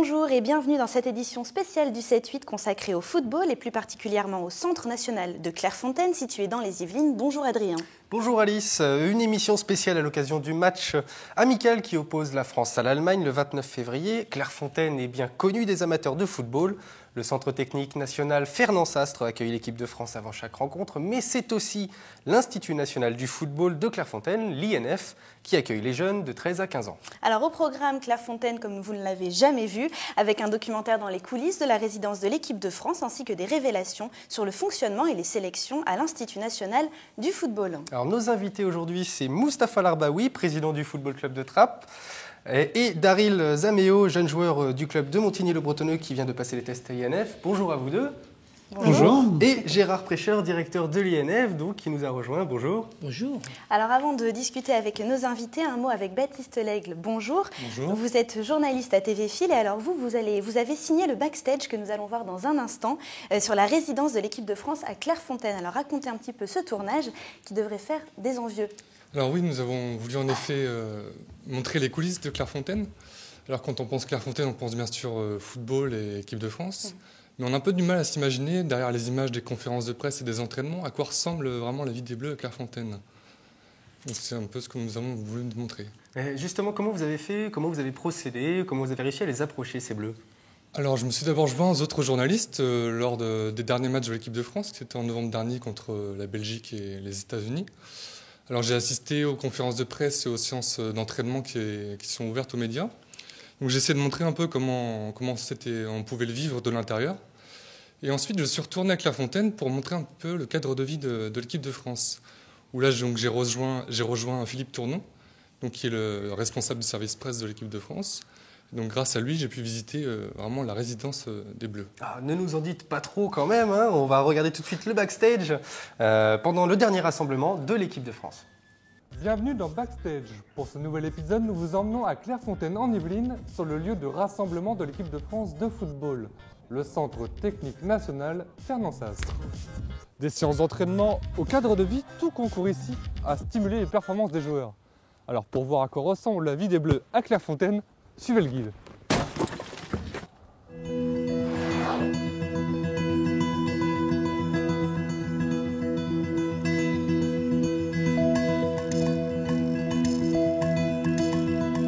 Bonjour et bienvenue dans cette édition spéciale du 7-8 consacrée au football et plus particulièrement au Centre national de Clairefontaine situé dans les Yvelines. Bonjour Adrien. Bonjour Alice, une émission spéciale à l'occasion du match amical qui oppose la France à l'Allemagne le 29 février. Clairefontaine est bien connue des amateurs de football. Le Centre technique national Fernand Sastre accueille l'équipe de France avant chaque rencontre, mais c'est aussi l'Institut national du football de Clairefontaine, l'INF, qui accueille les jeunes de 13 à 15 ans. Alors au programme Clairefontaine, comme vous ne l'avez jamais vu, avec un documentaire dans les coulisses de la résidence de l'équipe de France, ainsi que des révélations sur le fonctionnement et les sélections à l'Institut national du football. Alors nos invités aujourd'hui, c'est Moustapha Larbaoui, président du Football Club de Trappes, et Daryl Zaméo, jeune joueur du club de Montigny-le-Bretonneux qui vient de passer les tests à l'INF. Bonjour à vous deux. Bonjour. Et Gérard Prêcheur, directeur de l'INF, donc, qui nous a rejoint. Bonjour. Bonjour. Alors avant de discuter avec nos invités, un mot avec Baptiste Lègle. Bonjour. Bonjour. Vous êtes journaliste à TV Fil et alors vous avez signé le backstage que nous allons voir dans un instant sur la résidence de l'équipe de France à Clairefontaine. Alors racontez un petit peu ce tournage qui devrait faire des envieux. Alors oui, nous avons voulu en effet montrer les coulisses de Clairefontaine. Alors quand on pense Clairefontaine, on pense bien sûr football et équipe de France. Mais on a un peu du mal à s'imaginer, derrière les images des conférences de presse et des entraînements, à quoi ressemble vraiment la vie des Bleus à Clairefontaine. Donc c'est un peu ce que nous avons voulu montrer. Et justement, comment vous avez fait, comment vous avez procédé, comment vous avez réussi à les approcher, ces Bleus? Alors je me suis d'abord joint aux autres journalistes lors des derniers matchs de l'équipe de France, qui était en novembre dernier contre la Belgique et les États-Unis. Alors j'ai assisté aux conférences de presse et aux séances d'entraînement qui sont ouvertes aux médias. Donc j'ai essayé de montrer un peu comment on pouvait le vivre de l'intérieur. Et ensuite je suis retourné à Clairefontaine pour montrer un peu le cadre de vie de l'équipe de France. Où là j'ai rejoint Philippe Tournon, donc, qui est le responsable du service presse de l'équipe de France. Donc grâce à lui, j'ai pu visiter vraiment la résidence des Bleus. Ah, ne nous en dites pas trop quand même, hein. On va regarder tout de suite le backstage pendant le dernier rassemblement de l'équipe de France. Bienvenue dans Backstage. Pour ce nouvel épisode, nous vous emmenons à Clairefontaine en Yvelines, sur le lieu de rassemblement de l'équipe de France de football, le Centre technique national Fernand Sastre. Des séances d'entraînement au cadre de vie, tout concourt ici à stimuler les performances des joueurs. Alors pour voir à quoi ressemble la vie des Bleus à Clairefontaine, suivez le guide.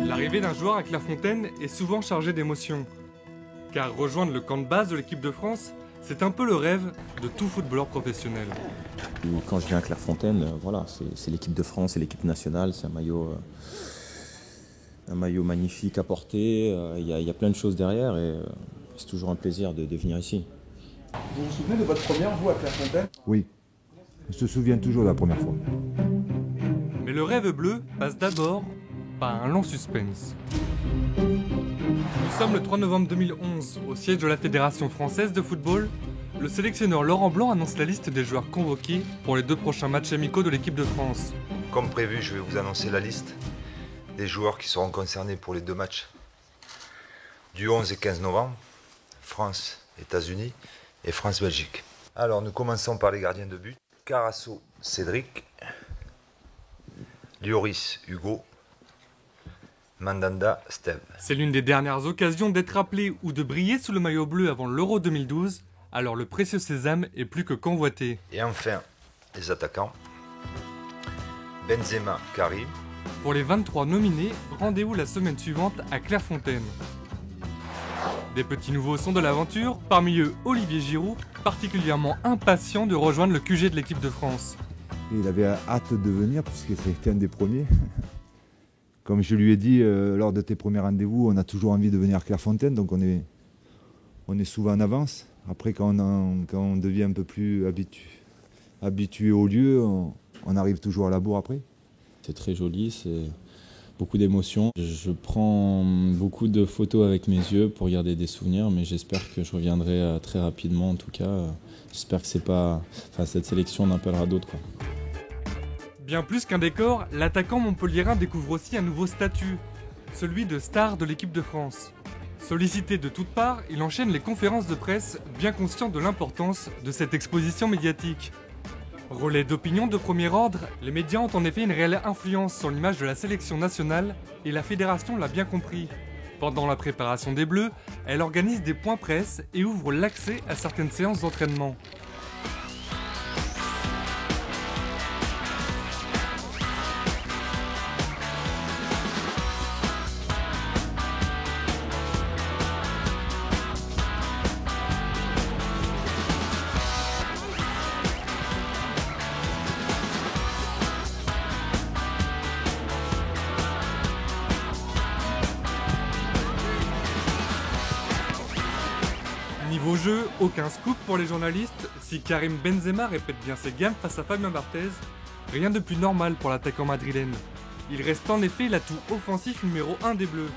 L'arrivée d'un joueur à Clairefontaine est souvent chargée d'émotions. Car rejoindre le camp de base de l'équipe de France, c'est un peu le rêve de tout footballeur professionnel. Quand je viens à Clairefontaine, voilà, c'est l'équipe de France, c'est l'équipe nationale, c'est un maillot magnifique à porter. Il y a plein de choses derrière et c'est toujours un plaisir de venir ici. Vous vous souvenez de votre première vous à Clairefontaine? Oui, je me souviens toujours de la première fois. Mais le rêve bleu passe d'abord par un long suspense. Nous sommes le 3 novembre 2011, au siège de la Fédération française de football. Le sélectionneur Laurent Blanc annonce la liste des joueurs convoqués pour les 2 prochains matchs amicaux de l'équipe de France. Comme prévu, je vais vous annoncer la liste des joueurs qui seront concernés pour les 2 matchs du 11 et 15 novembre, France-États-Unis et France-Belgique. Alors nous commençons par les gardiens de but. Carasso, Cédric, Lloris, Hugo, Mandanda, Steve. C'est l'une des dernières occasions d'être appelé ou de briller sous le maillot bleu avant l'Euro 2012, alors le précieux sésame est plus que convoité. Et enfin, les attaquants. Benzema, Karim. Pour les 23 nominés, rendez-vous la semaine suivante à Clairefontaine. Des petits nouveaux sont de l'aventure, parmi eux Olivier Giroud, particulièrement impatient de rejoindre le QG de l'équipe de France. Il avait hâte de venir puisque c'était un des premiers. Comme je lui ai dit lors de tes premiers rendez-vous, on a toujours envie de venir à Clairefontaine, donc on est souvent en avance. Après, quand on devient un peu plus habitué au lieu, on arrive toujours à la bourre après. C'est très joli, c'est beaucoup d'émotions. Je prends beaucoup de photos avec mes yeux pour garder des souvenirs, mais j'espère que je reviendrai très rapidement en tout cas. J'espère que cette sélection n'appellera d'autres. Bien plus qu'un décor, l'attaquant montpelliérain découvre aussi un nouveau statut, celui de star de l'équipe de France. Sollicité de toutes parts, il enchaîne les conférences de presse, bien conscient de l'importance de cette exposition médiatique. Relais d'opinion de premier ordre, les médias ont en effet une réelle influence sur l'image de la sélection nationale et la fédération l'a bien compris. Pendant la préparation des Bleus, elle organise des points presse et ouvre l'accès à certaines séances d'entraînement. Niveau jeu, aucun scoop pour les journalistes. Si Karim Benzema répète bien ses gammes face à Fabien Barthez, rien de plus normal pour l'attaquant madrilène. Il reste en effet l'atout offensif numéro 1 des Bleus.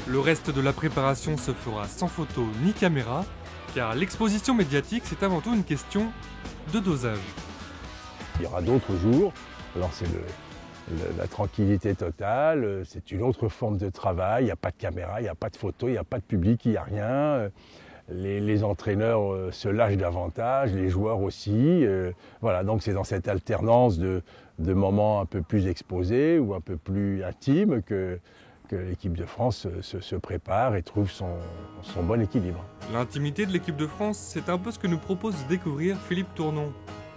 Le reste de la préparation se fera sans photo ni caméra, car l'exposition médiatique c'est avant tout une question de dosage. Il y aura d'autres jours, alors c'est la tranquillité totale, c'est une autre forme de travail, il n'y a pas de caméra, il n'y a pas de photo, il n'y a pas de public, il n'y a rien. Les entraîneurs se lâchent davantage, les joueurs aussi. Voilà, donc c'est dans cette alternance de moments un peu plus exposés ou un peu plus intimes que l'équipe de France se prépare et trouve son bon équilibre. L'intimité de l'équipe de France, c'est un peu ce que nous propose de découvrir Philippe Tournon.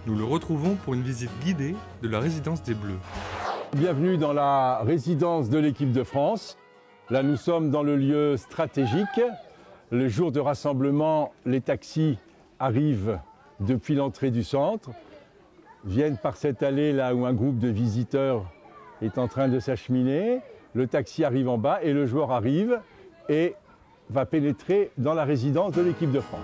Nous le retrouvons pour une visite guidée de la résidence des Bleus. Bienvenue dans la résidence de l'équipe de France. Là, nous sommes dans le lieu stratégique. Le jour de rassemblement, les taxis arrivent depuis l'entrée du centre, viennent par cette allée là où un groupe de visiteurs est en train de s'acheminer. Le taxi arrive en bas et le joueur arrive et va pénétrer dans la résidence de l'équipe de France.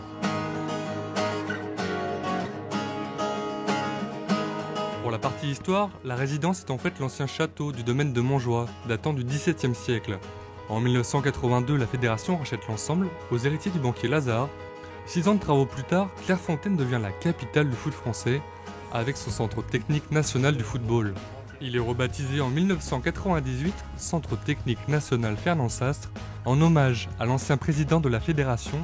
Pour la partie histoire, la résidence est en fait l'ancien château du domaine de Montjoie, datant du XVIIe siècle. En 1982, la fédération rachète l'ensemble aux héritiers du banquier Lazare. 6 ans de travaux plus tard, Clairefontaine devient la capitale du foot français, avec son centre technique national du football. Il est rebaptisé en 1998 Centre technique national Fernand Sastre, en hommage à l'ancien président de la fédération,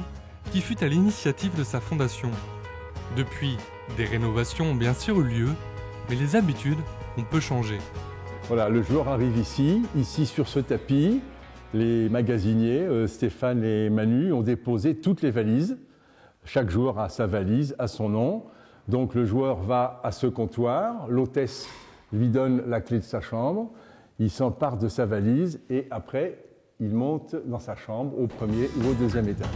qui fut à l'initiative de sa fondation. Depuis, des rénovations ont bien sûr eu lieu, mais les habitudes ont peu changé. Voilà, le joueur arrive ici sur ce tapis. Les magasiniers, Stéphane et Manu, ont déposé toutes les valises. Chaque joueur a sa valise, a son nom. Donc le joueur va à ce comptoir, l'hôtesse lui donne la clé de sa chambre, il s'empare de sa valise et après, il monte dans sa chambre au premier ou au deuxième étage.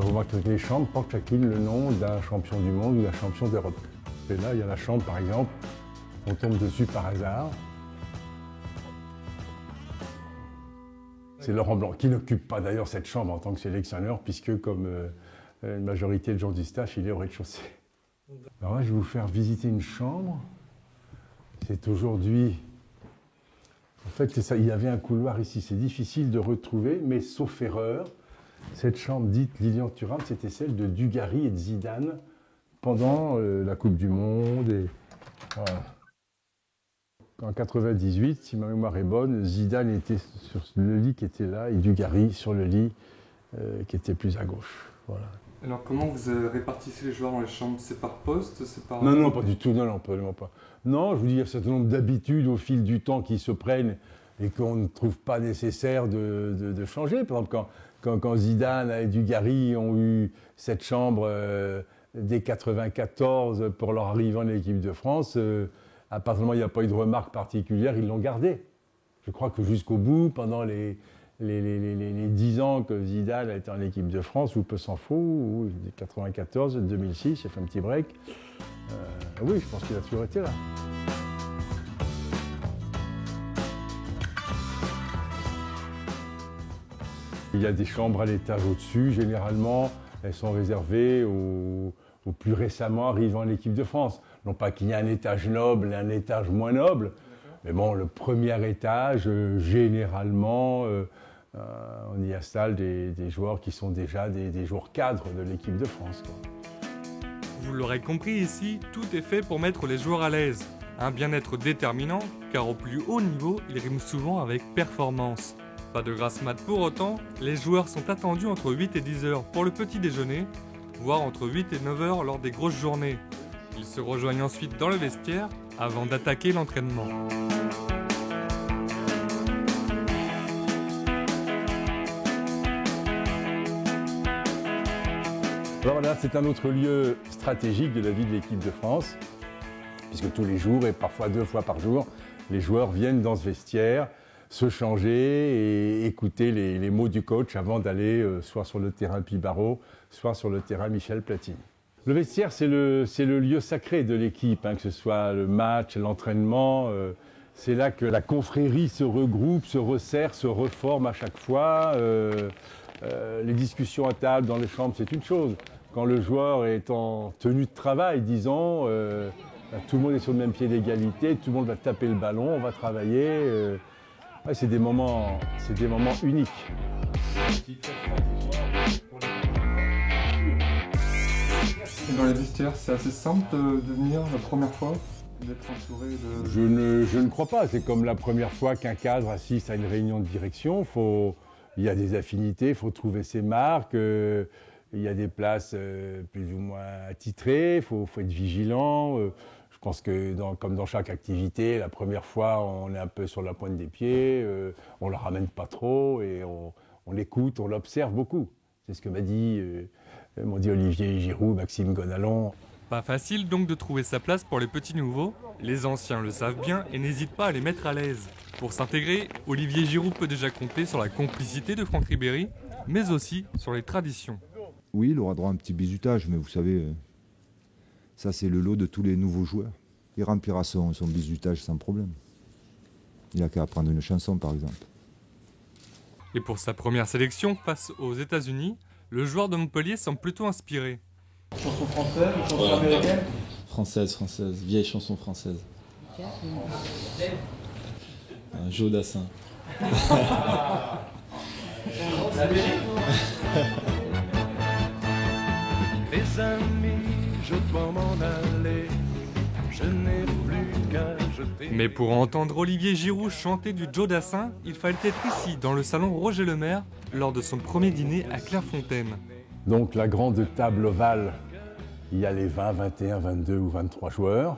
On voit que les chambres portent chacune le nom d'un champion du monde ou d'un champion d'Europe. Et là, il y a la chambre, par exemple, on tombe dessus par hasard. C'est Laurent Blanc, qui n'occupe pas d'ailleurs cette chambre en tant que sélectionneur, puisque comme une majorité de gens du staff, il est au rez-de-chaussée. Alors là, je vais vous faire visiter une chambre. C'est aujourd'hui... En fait, c'est ça, il y avait un couloir ici, c'est difficile de retrouver, mais sauf erreur, cette chambre dite Lilian Thuram, c'était celle de Dugarry et de Zidane pendant la Coupe du Monde. Et, voilà. En 98, si ma mémoire est bonne, Zidane était sur le lit qui était là et Dugarry sur le lit qui était plus à gauche. Voilà. Alors comment vous répartissez les joueurs dans les chambres? C'est par poste? C'est par... Non, pas du tout, non, absolument pas. Non, je vous dis, il y a un certain nombre d'habitudes au fil du temps qui se prennent et qu'on ne trouve pas nécessaire de changer. Par exemple, quand Zidane et Dugarry ont eu cette chambre dès 1994 pour leur arrivée en équipe de France, à partir du moment où il n'y a pas eu de remarque particulière, ils l'ont gardé. Je crois que jusqu'au bout, pendant les 10 ans que Zidane a été en équipe de France, ou peu s'en faut, ou 1994, 2006, j'ai fait un petit break. Oui, je pense qu'il a toujours été là. Il y a des chambres à l'étage au-dessus, généralement, elles sont réservées aux plus récemment arrivant à l'équipe de France. Non pas qu'il y ait un étage noble et un étage moins noble, mais bon, le premier étage, généralement, on y installe des joueurs qui sont déjà des joueurs cadres de l'équipe de France, quoi. Vous l'aurez compris ici, tout est fait pour mettre les joueurs à l'aise. Un bien-être déterminant, car au plus haut niveau, il rime souvent avec performance. Pas de grasse mat pour autant, les joueurs sont attendus entre 8 et 10 heures pour le petit déjeuner, voire entre 8 et 9 heures lors des grosses journées. Ils se rejoignent ensuite dans le vestiaire avant d'attaquer l'entraînement. Alors là, c'est un autre lieu stratégique de la vie de l'équipe de France, puisque tous les jours, et parfois 2 fois par jour, les joueurs viennent dans ce vestiaire se changer et écouter les mots du coach avant d'aller soit sur le terrain Pibaro, soit sur le terrain Michel Platini. Le vestiaire, c'est le lieu sacré de l'équipe, que ce soit le match, l'entraînement. C'est là que la confrérie se regroupe, se resserre, se reforme à chaque fois. Les discussions à table dans les chambres, c'est une chose. Quand le joueur est en tenue de travail, disons, tout le monde est sur le même pied d'égalité, tout le monde va taper le ballon, on va travailler. Ouais, c'est des moments uniques. Et dans les vestiaires, c'est assez simple de venir la première fois, d'être entouré de... Je ne crois pas. C'est comme la première fois qu'un cadre assiste à une réunion de direction. Il y a des affinités, il faut trouver ses marques. Il y a des places plus ou moins attitrées, il faut être vigilant. Je pense que comme dans chaque activité, la première fois, on est un peu sur la pointe des pieds, on ne le ramène pas trop et on l'écoute, on l'observe beaucoup. C'est ce que m'ont dit Olivier Giroud, Maxime Gonalon. Pas facile donc de trouver sa place pour les petits nouveaux. Les anciens le savent bien et n'hésitent pas à les mettre à l'aise. Pour s'intégrer, Olivier Giroud peut déjà compter sur la complicité de Franck Ribéry, mais aussi sur les traditions. Oui, il aura droit à un petit bizutage, mais vous savez, ça c'est le lot de tous les nouveaux joueurs. Il remplira son bizutage sans problème. Il n'a qu'à apprendre une chanson par exemple. Et pour sa première sélection face aux États-Unis, le joueur de Montpellier semble plutôt inspiré. Chanson française ou chanson américaine? Française, vieille chanson française. Joe Dassin. Les amis, je dois m'en aller, je n'ai plus qu'à jeter... Mais pour entendre Olivier Giroud chanter du Joe Dassin, il fallait être ici, dans le salon Roger Lemaire, lors de son premier dîner à Clairefontaine. Donc la grande table ovale, il y a les 20, 21, 22 ou 23 joueurs.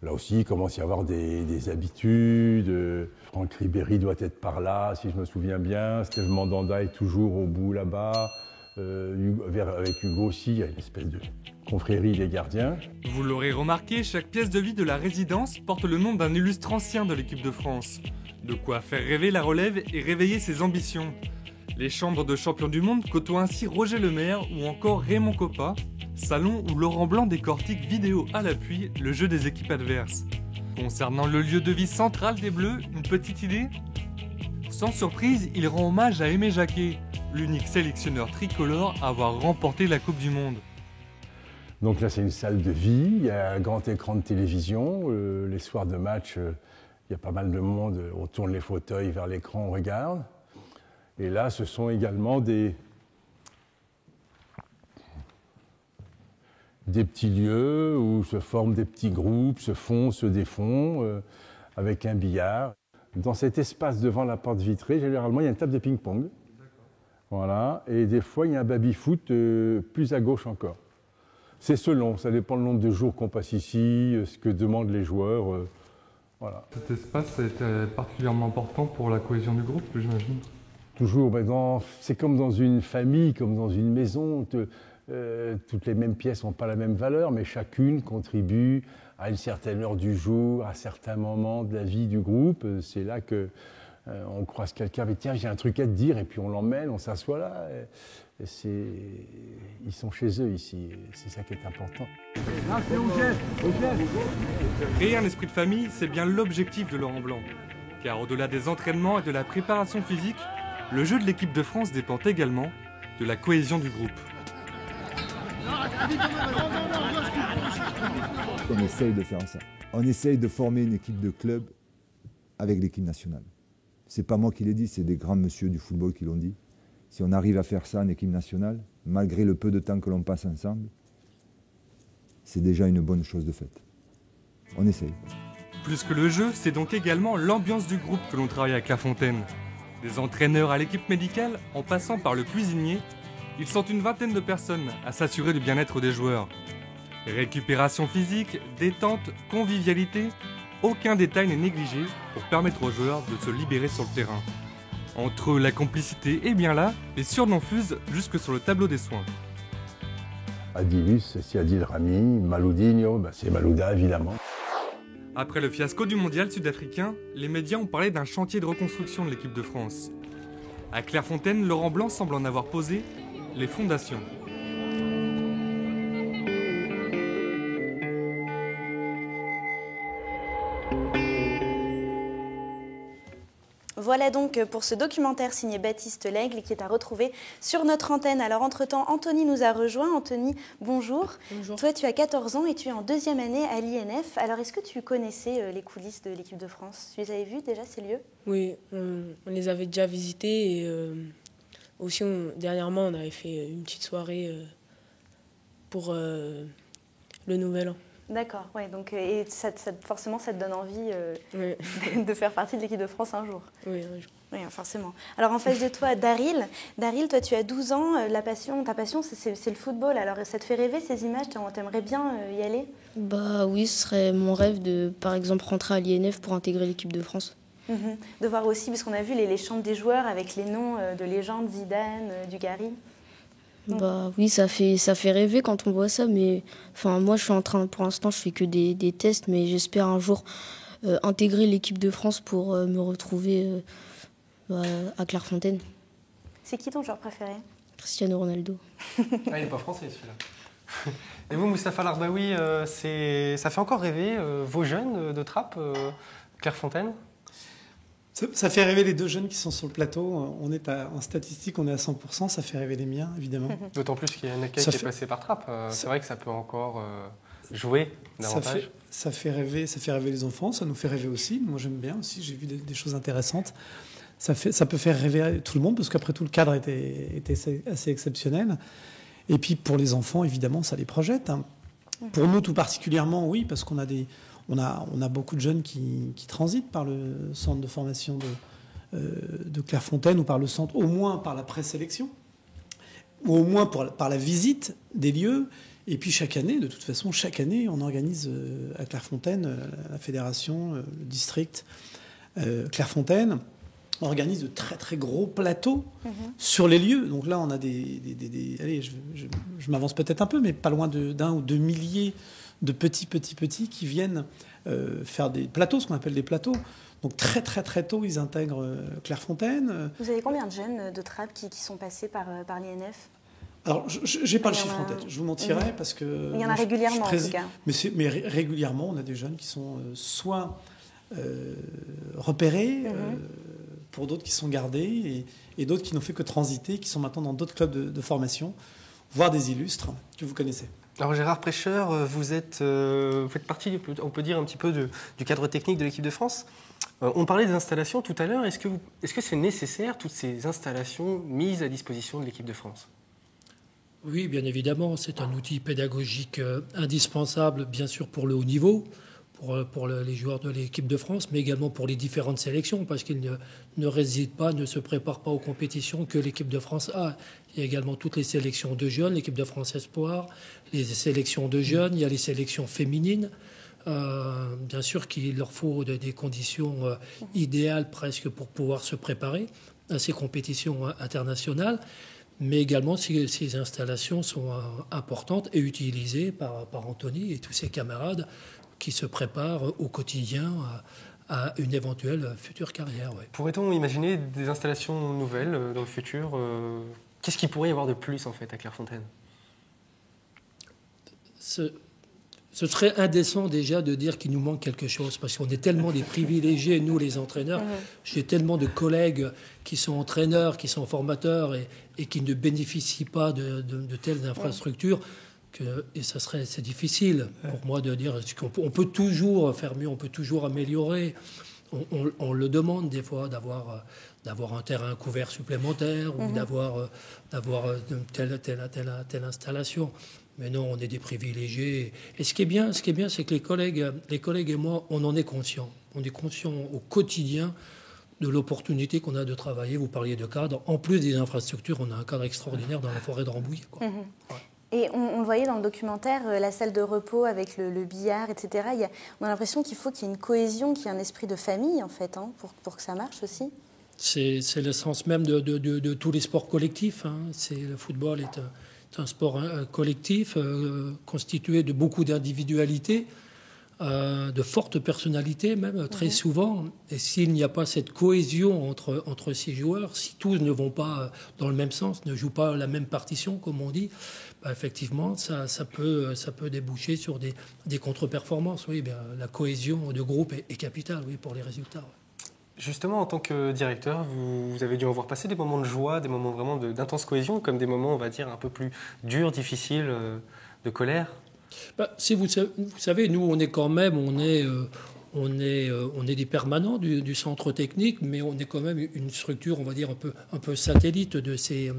Là aussi, il commence à y avoir des habitudes. Franck Ribéry doit être par là, si je me souviens bien. Steve Mandanda est toujours au bout là-bas. Avec Hugo aussi, il y a une espèce de confrérie des gardiens. Vous l'aurez remarqué, chaque pièce de vie de la résidence porte le nom d'un illustre ancien de l'équipe de France. De quoi faire rêver la relève et réveiller ses ambitions. Les chambres de champions du monde côtoient ainsi Roger Lemaire ou encore Raymond Coppa, salon où Laurent Blanc décortique vidéo à l'appui le jeu des équipes adverses. Concernant le lieu de vie central des Bleus, une petite idée ? Sans surprise, il rend hommage à Aimé Jacquet, l'unique sélectionneur tricolore à avoir remporté la Coupe du Monde. Donc là, c'est une salle de vie, il y a un grand écran de télévision. Les soirs de match, il y a pas mal de monde, on tourne les fauteuils vers l'écran, on regarde. Et là, ce sont également des petits lieux où se forment des petits groupes, se font, se défont, avec un billard. Dans cet espace devant la porte vitrée, généralement, il y a une table de ping-pong. Voilà. Et des fois, il y a un baby-foot plus à gauche encore. C'est selon, ça dépend le nombre de jours qu'on passe ici, ce que demandent les joueurs. Voilà. Cet espace a été particulièrement important pour la cohésion du groupe, j'imagine. Toujours, c'est comme dans une famille, comme dans une maison. Toutes les mêmes pièces n'ont pas la même valeur, mais chacune contribue à une certaine heure du jour, à certains moments de la vie du groupe. C'est là qu'on croise quelqu'un, mais tiens, j'ai un truc à te dire, et puis on l'emmène, on s'assoit là. Ils sont chez eux ici, c'est ça qui est important. Créer un esprit de famille, c'est bien l'objectif de Laurent Blanc. Car au-delà des entraînements et de la préparation physique, le jeu de l'équipe de France dépend également de la cohésion du groupe. On essaye de faire ça. On essaye de former une équipe de club avec l'équipe nationale. C'est pas moi qui l'ai dit, c'est des grands messieurs du football qui l'ont dit. Si on arrive à faire ça en équipe nationale, malgré le peu de temps que l'on passe ensemble, c'est déjà une bonne chose de faite. On essaye. Plus que le jeu, c'est donc également l'ambiance du groupe que l'on travaille à Clairefontaine. Des entraîneurs à l'équipe médicale, en passant par le cuisinier, Ils sont une vingtaine de personnes à s'assurer du bien-être des joueurs. Récupération physique, détente, convivialité, aucun détail n'est négligé pour permettre aux joueurs de se libérer sur le terrain. Entre eux, la complicité est bien là, les surnoms fusent jusque sur le tableau des soins. Adilus, c'est Adil Rami, Maloudinho, c'est Malouda évidemment. Après le fiasco du mondial sud-africain, les médias ont parlé d'un chantier de reconstruction de l'équipe de France. À Clairefontaine, Laurent Blanc semble en avoir posé les fondations. Voilà donc pour ce documentaire signé Baptiste Lègle qui est à retrouver sur notre antenne. Alors entre-temps, Anthony nous a rejoint. Anthony, bonjour. Bonjour. Toi, tu as 14 ans et tu es en 2e année à l'INF. Alors est-ce que tu connaissais les coulisses de l'équipe de France? Tu les avais vus déjà, ces lieux? Oui, on les avait déjà visités et aussi dernièrement on avait fait une petite soirée pour le Nouvel An. D'accord, ouais, donc et forcément ça te donne envie de faire partie de l'équipe de France un jour. Oui, un jour. Oui, forcément. Alors en face de toi, Daryl. Daryl, toi tu as 12 ans, ta passion c'est le football. Alors ça te fait rêver ces images? T'aimerais bien y aller? Bah oui, ce serait mon rêve de par exemple rentrer à l'INF pour intégrer l'équipe de France. De voir aussi, parce qu'on a vu les chambres des joueurs avec les noms de légendes, Zidane, Dugarry. Bah oui, ça fait rêver quand on voit ça, mais enfin moi je suis en train, pour l'instant je fais que des tests, mais j'espère un jour intégrer l'équipe de France pour me retrouver à Clairefontaine. C'est qui ton joueur préféré? Cristiano Ronaldo. Ah, il n'est pas français celui-là. Et vous, Moustapha Larbaoui, ça fait encore rêver vos jeunes de Trappes, Clairefontaine? Ça fait rêver les deux jeunes qui sont sur le plateau. En statistique, on est à 100%. Ça fait rêver les miens, évidemment. D'autant plus qu'il y a un accueil qui est passé par Trappes. C'est vrai que ça peut encore jouer davantage. Ça fait rêver les enfants. Ça nous fait rêver aussi. Moi, j'aime bien aussi. J'ai vu des choses intéressantes. Ça peut faire rêver tout le monde parce qu'après tout, le cadre était assez exceptionnel. Et puis, pour les enfants, évidemment, ça les projette. Pour nous, tout particulièrement, oui, parce qu'on a On a beaucoup de jeunes qui transitent par le centre de formation de Clairefontaine ou par le centre, au moins par la présélection, ou au moins par la visite des lieux. Et puis chaque année, de toute façon, on organise à Clairefontaine, la fédération, le district Clairefontaine, organise de très très gros plateaux sur les lieux. Donc là, on a allez, je m'avance peut-être un peu, mais pas loin d'1 ou 2 milliers de petits qui viennent faire des plateaux, ce qu'on appelle des plateaux. Donc très très très tôt, ils intègrent Clairefontaine. Vous avez combien de jeunes de Trappes qui sont passés par l'INF? Alors, je n'ai pas le chiffre en tête, je vous mentirais parce que... Il y en a régulièrement en tout cas. Mais régulièrement, on a des jeunes qui sont soit repérés, pour d'autres qui sont gardés, et d'autres qui n'ont fait que transiter, qui sont maintenant dans d'autres clubs de formation, voire des illustres que vous connaissez. Alors Gérard Prêcheur, vous faites partie, on peut dire, un petit peu du cadre technique de l'équipe de France. On parlait des installations tout à l'heure. Est-ce que c'est nécessaire, toutes ces installations mises à disposition de l'équipe de France? Oui, bien évidemment. C'est un outil pédagogique indispensable, bien sûr, pour le haut niveau, pour les joueurs de l'équipe de France, mais également pour les différentes sélections, parce qu'ils ne résident pas, ne se préparent pas aux compétitions que l'équipe de France a. Il y a également toutes les sélections de jeunes, l'équipe de France Espoir, les sélections de jeunes, il y a les sélections féminines. Bien sûr qu'il leur faut des conditions idéales presque pour pouvoir se préparer à ces compétitions internationales, mais également ces installations sont importantes et utilisées par Anthony et tous ses camarades qui se préparent au quotidien à une éventuelle future carrière. Ouais. Pourrait-on imaginer des installations nouvelles dans le futur? Qu'est-ce qu'il pourrait y avoir de plus en fait à Clairefontaine? Ce serait indécent déjà de dire qu'il nous manque quelque chose, parce qu'on est tellement des privilégiés, nous les entraîneurs. J'ai tellement de collègues qui sont entraîneurs, qui sont formateurs et qui ne bénéficient pas de telles infrastructures. C'est difficile pour moi de dire qu'on peut toujours faire mieux, on peut toujours améliorer. On le demande des fois d'avoir un terrain couvert supplémentaire ou d'avoir telle installation. Mais non, on est des privilégiés. Et ce qui est bien, c'est que les collègues et moi, on en est conscients. On est conscients au quotidien de l'opportunité qu'on a de travailler. Vous parliez de cadre. En plus des infrastructures, on a un cadre extraordinaire dans la forêt de Rambouillet, quoi. Et on le voyait dans le documentaire, la salle de repos avec le billard, etc. On a l'impression qu'il faut qu'il y ait une cohésion, qu'il y ait un esprit de famille, en fait, hein, pour que ça marche aussi. C'est l'essence même de tous les sports collectifs. Hein. Le football est un sport collectif constitué de beaucoup d'individualités, de fortes personnalités même, très souvent. Et s'il n'y a pas cette cohésion entre ces joueurs, si tous ne vont pas dans le même sens, ne jouent pas la même partition, comme on dit, effectivement, ça peut déboucher sur des contre-performances. Oui, bien, la cohésion de groupe est capitale, oui, pour les résultats. Ouais. Justement, en tant que directeur, vous avez dû en voir passer des moments de joie, des moments vraiment d'intense cohésion, comme des moments, on va dire, un peu plus durs, difficiles, de colère. Si vous savez, nous, on est quand même, on est des permanents du centre technique, mais on est quand même une structure, on va dire, un peu satellite de ces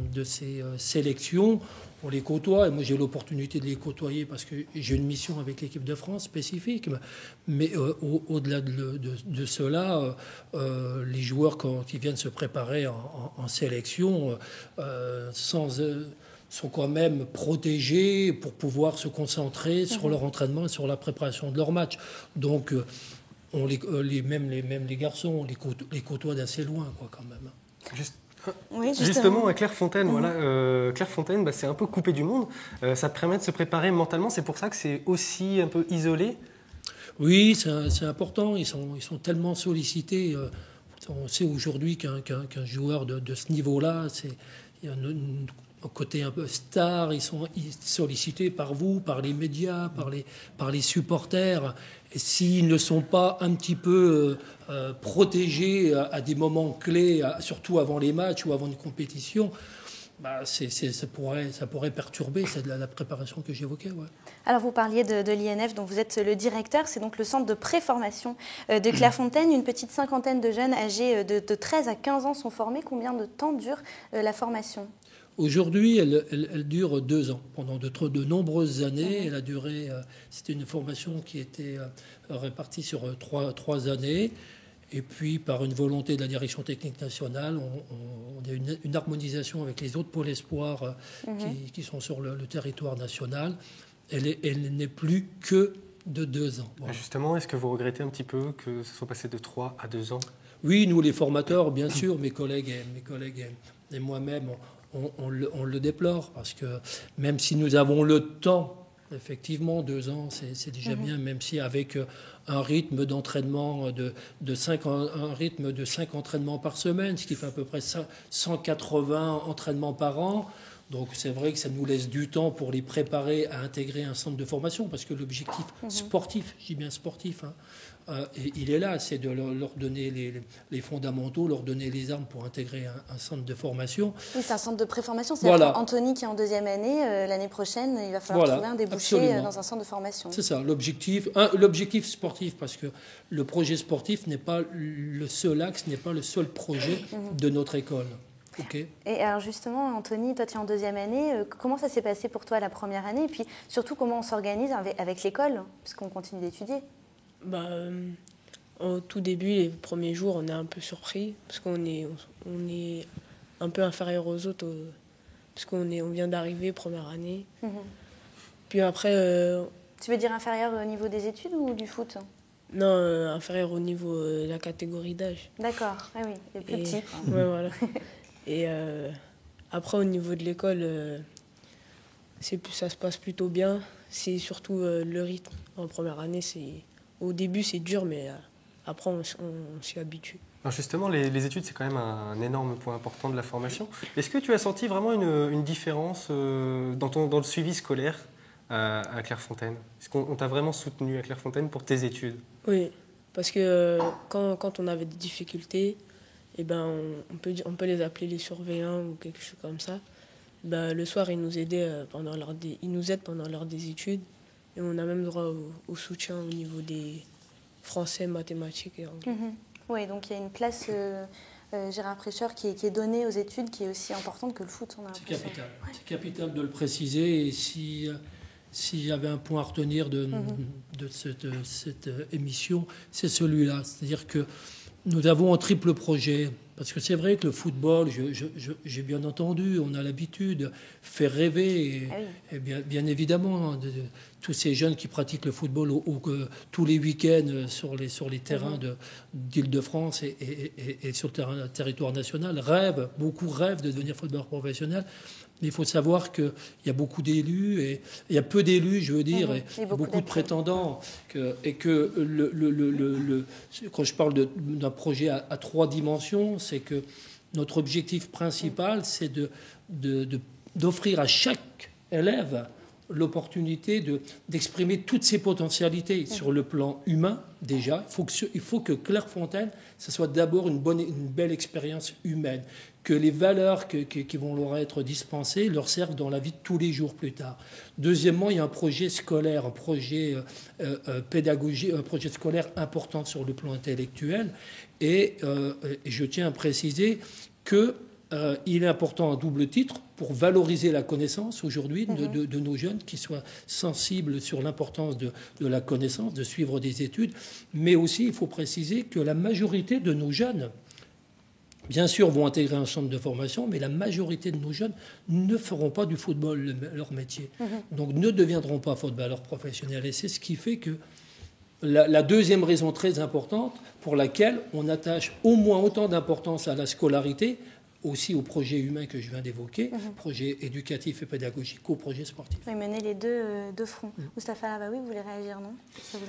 sélections. On les côtoie, et moi j'ai l'opportunité de les côtoyer parce que j'ai une mission avec l'équipe de France spécifique. Mais au-delà de cela, les joueurs, quand ils viennent se préparer en sélection, sont quand même protégés pour pouvoir se concentrer sur leur entraînement et sur la préparation de leur match. Donc, même les garçons, on les côtoie d'assez loin, quoi, quand même. Oui, justement, à Clairefontaine, Clairefontaine, c'est un peu coupé du monde. Ça te permet de se préparer mentalement. C'est pour ça que c'est aussi un peu isolé. Oui, c'est important. Ils sont tellement sollicités. On sait aujourd'hui qu'un joueur de ce niveau-là, il y a un côté un peu star. Ils sont sollicités par vous, par les médias, par les supporters. Et s'ils ne sont pas un petit peu protégés à des moments clés, surtout avant les matchs ou avant une compétition, ça pourrait perturber la préparation que j'évoquais. Ouais. Alors vous parliez de l'INF, dont vous êtes le directeur, c'est donc le centre de préformation de Clairefontaine. Une petite cinquantaine de jeunes âgés de 13 à 15 ans sont formés. Combien de temps dure la formation ? Aujourd'hui, elle dure 2 ans. Pendant de nombreuses années, elle a duré. C'était une formation qui était répartie sur 3 années. Et puis, par une volonté de la direction technique nationale, on a une harmonisation avec les autres pôles espoirs qui sont sur le territoire national. Elle n'est plus que de 2 ans. Voilà. Justement, est-ce que vous regrettez un petit peu que ce soit passé de 3 à 2 ans ? Oui, nous les formateurs, bien sûr, mes collègues et moi-même, on le déplore, parce que même si nous avons le temps, effectivement, 2 ans, c'est déjà bien, même si avec un rythme d'entraînement de 5 entraînements par semaine, ce qui fait à peu près 180 entraînements par an. Donc c'est vrai que ça nous laisse du temps pour les préparer à intégrer un centre de formation, parce que l'objectif sportif, je dis bien sportif, il est là, c'est de leur donner les fondamentaux, leur donner les armes pour intégrer un centre de formation. Oui, c'est un centre de préformation. C'est-à-dire qu'Anthony, qui est en 2e année, l'année prochaine, il va falloir trouver un débouché dans un centre de formation. C'est ça, l'objectif sportif, parce que le projet sportif n'est pas le seul axe, n'est pas le seul projet de notre école. Okay. Et alors justement, Anthony, toi tu es en 2e année, comment ça s'est passé pour toi la première année, et puis surtout comment on s'organise avec l'école, puisqu'on continue d'étudier? Au tout début, les premiers jours, on est un peu surpris, parce qu'on est un peu inférieur aux autres, parce qu'on vient d'arriver, première année. Puis après... Tu veux dire inférieur au niveau des études ou du foot? Non, inférieur au niveau de la catégorie d'âge. D'accord, ah oui, les plus petits. Ouais, voilà. Et après, au niveau de l'école, ça se passe plutôt bien. C'est surtout le rythme. En première année, au début, c'est dur, mais après, on s'y habitue. Alors justement, les études, c'est quand même un énorme point important de la formation. Est-ce que tu as senti vraiment une différence dans le suivi scolaire à Clairefontaine? Est-ce qu'on t'a vraiment soutenu à Clairefontaine pour tes études? Oui, parce que quand on avait des difficultés, on peut les appeler les surveillants ou quelque chose comme ça. Le soir, ils nous aident pendant leurs des études. Et on a même droit au soutien au niveau des français, mathématiques et anglais. Oui, donc il y a une place, Gérard Prêcheur, qui est donnée aux études, qui est aussi importante que le foot. C'est capital. Ouais. C'est capital de le préciser. Et s'il y avait un point à retenir de cette émission, c'est celui-là. C'est-à-dire que nous avons un triple projet. Parce que c'est vrai que le football, j'ai bien entendu, on a l'habitude, fait rêver. Et bien évidemment, tous ces jeunes qui pratiquent le football tous les week-ends sur les terrains d'Île-de-France et sur le territoire national beaucoup rêvent de devenir footballeur professionnel. Mais il faut savoir qu'il y a beaucoup d'élus, et il y a peu d'élus, je veux dire, et beaucoup de prétendants. Et que quand je parle d'un projet à 3 dimensions, c'est que notre objectif principal, c'est d'offrir à chaque élève l'opportunité d'exprimer toutes ses potentialités sur le plan humain, déjà. Il faut que Clairefontaine, ce soit d'abord une belle expérience humaine, que les valeurs qui vont leur être dispensées leur servent dans la vie de tous les jours plus tard. Deuxièmement, il y a un projet scolaire, un projet pédagogique, un projet scolaire important sur le plan intellectuel. Et je tiens à préciser que il est important à double titre pour valoriser la connaissance aujourd'hui de nos jeunes, qui soient sensibles sur l'importance de la connaissance, de suivre des études. Mais aussi, il faut préciser que la majorité de nos jeunes, bien sûr, vont intégrer un centre de formation, mais la majorité de nos jeunes ne feront pas du football leur métier. Donc ne deviendront pas footballeurs professionnels. Et c'est ce qui fait que la deuxième raison très importante pour laquelle on attache au moins autant d'importance à la scolarité, aussi au projet humain que je viens d'évoquer, projet éducatif et pédagogique, qu'au projet sportif. Oui, mener les deux de front. Moustapha Labaoui, vous voulez réagir, non?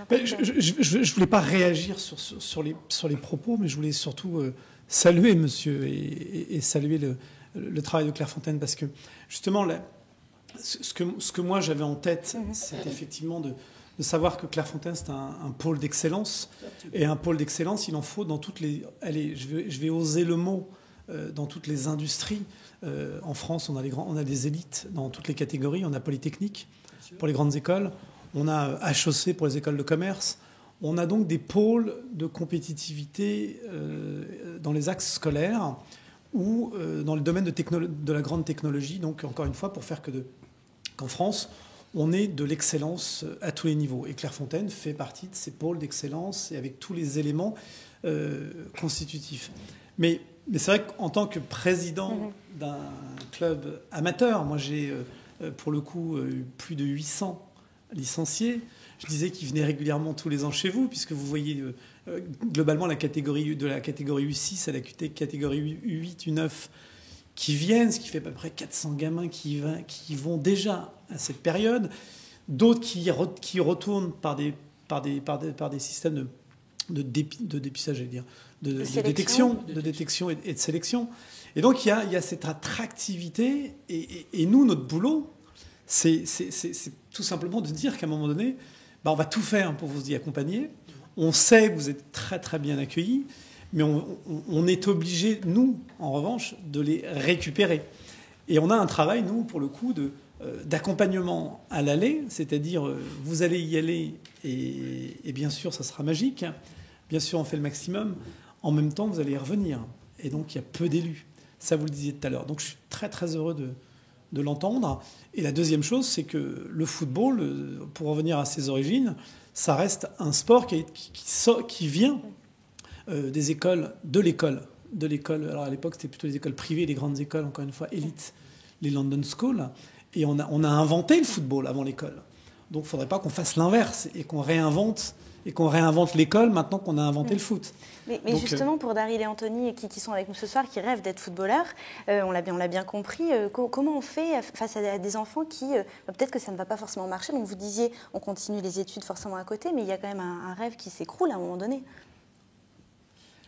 Je ne voulais pas réagir sur les propos, mais je voulais surtout saluer monsieur et saluer le travail de Clairefontaine, parce que justement, ce que moi j'avais en tête, c'est effectivement de savoir que Clairefontaine, c'est un pôle d'excellence. Et un pôle d'excellence, il en faut dans toutes les... Allez, je vais oser le mot, dans toutes les industries. En France, on a des élites dans toutes les catégories. On a Polytechnique pour les grandes écoles. On a HEC pour les écoles de commerce. On a donc des pôles de compétitivité dans les axes scolaires ou dans le domaine de la grande technologie. Donc, encore une fois, pour faire qu'en France, on ait de l'excellence à tous les niveaux. Et Clairefontaine fait partie de ces pôles d'excellence et avec tous les éléments constitutifs. Mais c'est vrai qu'en tant que président d'un club amateur, moi j'ai pour le coup plus de 800 licenciés. Je disais qu'ils venaient régulièrement tous les ans chez vous, puisque vous voyez globalement la catégorie U6 à la catégorie U8, U9 qui viennent, ce qui fait à peu près 400 gamins qui vont déjà à cette période, d'autres qui retournent par des systèmes de dépistage, j'allais dire, de détection et de sélection. Et donc il y a cette attractivité, et nous, notre boulot, c'est tout simplement de dire qu'à un moment donné, on va tout faire pour vous y accompagner. On sait que vous êtes très très bien accueillis, mais on est obligé, nous, en revanche, de les récupérer. Et on a un travail, nous, pour le coup, d'accompagnement à l'aller, c'est-à-dire vous allez y aller et bien sûr, ça sera magique. Bien sûr, on fait le maximum. En même temps, vous allez y revenir. Et donc, il y a peu d'élus. Ça, vous le disiez tout à l'heure. Donc, je suis très, très heureux de l'entendre. Et la deuxième chose, c'est que le football, pour revenir à ses origines, ça reste un sport qui vient des écoles, de l'école. Alors, à l'époque, c'était plutôt les écoles privées, les grandes écoles, encore une fois, élites, les London School. Et on a inventé le football avant l'école. Donc, il ne faudrait pas qu'on fasse l'inverse et qu'on réinvente l'école maintenant qu'on a inventé le foot. Mais donc, justement, pour Daryl et Anthony qui sont avec nous ce soir, qui rêvent d'être footballeurs, on l'a bien compris, comment on fait face à des enfants qui, peut-être que ça ne va pas forcément marcher, donc vous disiez, on continue les études forcément à côté, mais il y a quand même un rêve qui s'écroule à un moment donné.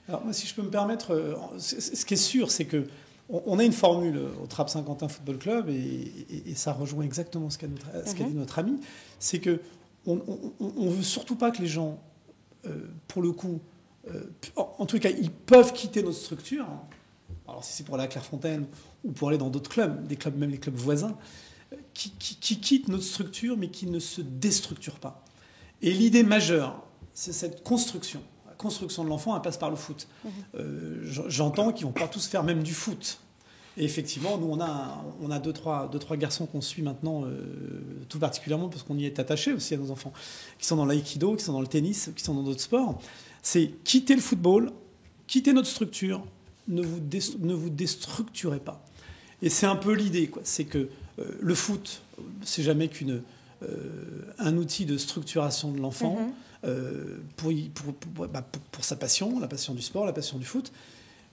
Alors, moi, si je peux me permettre, ce qui est sûr, c'est que on a une formule au Trappes Saint-Quentin Football Club, et ça rejoint exactement ce qu'a dit notre ami, c'est que on ne veut surtout pas que les gens, pour le coup, en tout cas, ils peuvent quitter notre structure. Alors, si c'est pour aller à Clairefontaine ou pour aller dans d'autres clubs, même les clubs voisins, qui quittent notre structure, mais qui ne se déstructurent pas. Et l'idée majeure, c'est cette construction. La construction de l'enfant, elle passe par le foot. J'entends qu'ils ne vont pas tous faire même du foot. Et effectivement, nous, on a deux, trois garçons qu'on suit maintenant, tout particulièrement parce qu'on y est attaché aussi à nos enfants, qui sont dans l'aïkido, qui sont dans le tennis, qui sont dans d'autres sports. C'est quitter le football, quittez notre structure, ne vous déstructurez pas. Et c'est un peu l'idée, quoi. C'est que le foot, c'est jamais un outil de structuration de l'enfant pour sa passion, la passion du sport, la passion du foot.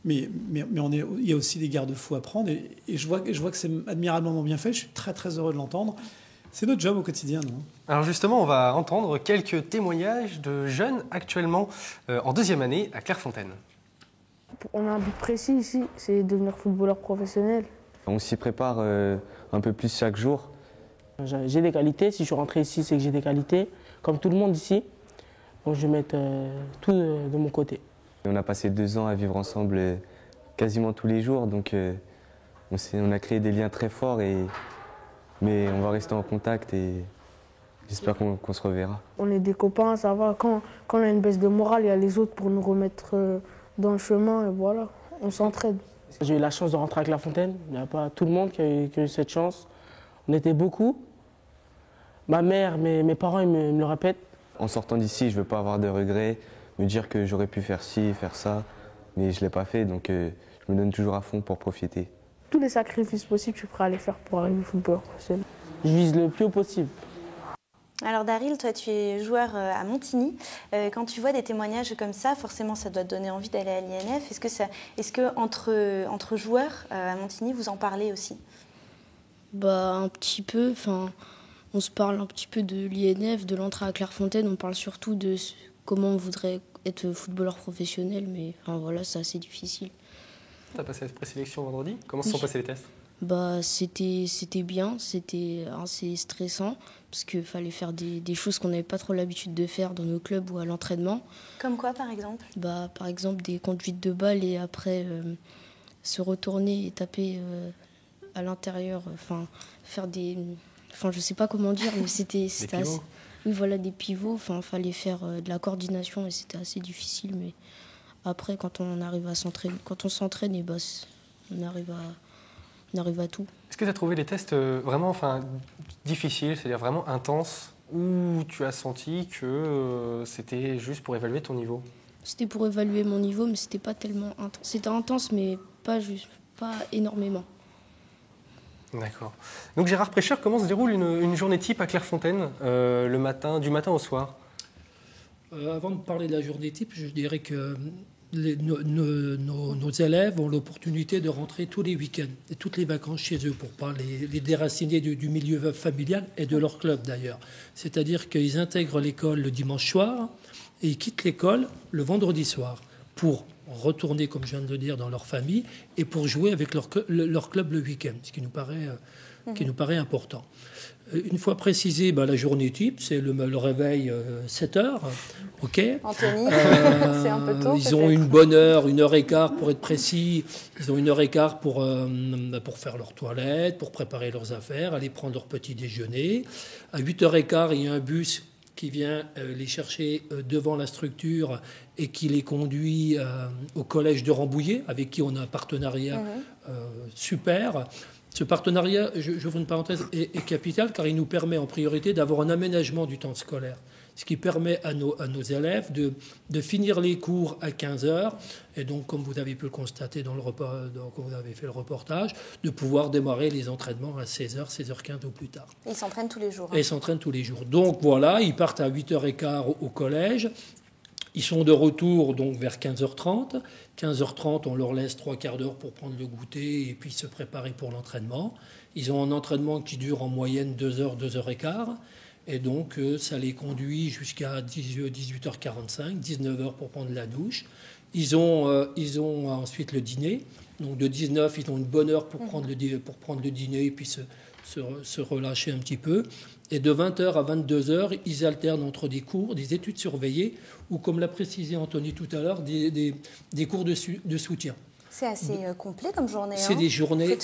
Mais il y a aussi des garde-fous à prendre. Et je vois que c'est admirablement bien fait. Je suis très, très heureux de l'entendre. C'est notre job au quotidien, non ? Alors justement, on va entendre quelques témoignages de jeunes actuellement en 2e année à Clairefontaine. On a un but précis ici, c'est devenir footballeur professionnel. On s'y prépare un peu plus chaque jour. J'ai des qualités, si je suis rentré ici, c'est que j'ai des qualités, comme tout le monde ici. Donc je vais mettre tout de mon côté. On a passé 2 ans à vivre ensemble quasiment tous les jours, donc on a créé des liens très forts, mais on va rester en contact et j'espère qu'on se reverra. On est des copains, ça va. Quand on a une baisse de morale, il y a les autres pour nous remettre dans le chemin et voilà, on s'entraide. J'ai eu la chance de rentrer à Clairefontaine, il n'y a pas tout le monde qui a eu cette chance. On était beaucoup. Ma mère, mes parents, ils me le répètent. En sortant d'ici, je ne veux pas avoir de regrets, me dire que j'aurais pu faire ci, faire ça, mais je ne l'ai pas fait, donc je me donne toujours à fond pour profiter. Tous les sacrifices possibles, je suis prêt à les faire pour arriver au football professionnel. Je vise le plus haut possible. Alors Daryl, toi tu es joueur à Montigny. Quand tu vois des témoignages comme ça, forcément ça doit te donner envie d'aller à l'INF. Est-ce que entre joueurs à Montigny, vous en parlez aussi ? Un petit peu. On se parle un petit peu de l'INF, de l'entrée à Clairefontaine. On parle surtout de comment on voudrait être footballeur professionnel, mais voilà, c'est assez difficile. Tu as passé la présélection vendredi. Comment se sont passés les tests ? C'était bien, c'était assez stressant parce qu'il fallait faire des choses qu'on n'avait pas trop l'habitude de faire dans nos clubs ou à l'entraînement. Comme quoi par exemple ? Par exemple des conduites de balles et après se retourner et taper à l'intérieur, faire des... je sais pas comment dire, mais c'était assez... Oui, voilà, des pivots, fallait faire de la coordination et c'était assez difficile, mais après quand on arrive à s'entraîner, on arrive à tout. Est-ce que tu as trouvé les tests vraiment difficiles, c'est-à-dire vraiment intenses, ou tu as senti que c'était juste pour évaluer ton niveau ? C'était pour évaluer mon niveau, mais c'était pas tellement intense. C'était intense, mais pas énormément. D'accord. Donc Gérard Prêcheur, comment se déroule une journée type à Clairefontaine, du matin au soir ? Avant de parler de la journée type, je dirais que nos élèves ont l'opportunité de rentrer tous les week-ends et toutes les vacances chez eux pour pas les déraciner du milieu familial et de leur club d'ailleurs. C'est-à-dire qu'ils intègrent l'école le dimanche soir et ils quittent l'école le vendredi soir pour retourner, comme je viens de le dire, dans leur famille et pour jouer avec leur club le week-end, ce qui nous paraît important. Une fois précisé, la journée type, c'est le réveil 7h, ok. Anthony, c'est un peu tôt. Ils ont une bonne heure, 1h15 pour être précis. Ils ont 1h15 pour faire leur toilette, pour préparer leurs affaires, aller prendre leur petit déjeuner. À 8h15, il y a un bus qui vient les chercher devant la structure et qui les conduit au collège de Rambouillet, avec qui on a un partenariat super. Ce partenariat, j'ouvre une parenthèse, est capital car il nous permet en priorité d'avoir un aménagement du temps scolaire. Ce qui permet à nos élèves de finir les cours à 15h et donc, comme vous avez pu le constater quand vous avez fait le reportage, de pouvoir démarrer les entraînements à 16h, 16h15 ou plus tard. Ils s'entraînent tous les jours. Ils s'entraînent tous les jours. Donc voilà, ils partent à 8h15 au collège. Ils sont de retour donc vers 15h30. 15h30, on leur laisse 3/4 d'heure pour prendre le goûter et puis se préparer pour l'entraînement. Ils ont un entraînement qui dure en moyenne 2h, 2h15. Et donc, ça les conduit jusqu'à 18h45, 19h pour prendre la douche. Ils ont ensuite le dîner. Donc, de 19, ils ont une bonne heure pour prendre le dîner et puis se relâcher un petit peu. Et de 20h à 22h, ils alternent entre des cours, des études surveillées, ou comme l'a précisé Anthony tout à l'heure, des cours de soutien. C'est assez complet comme journée. C'est des journées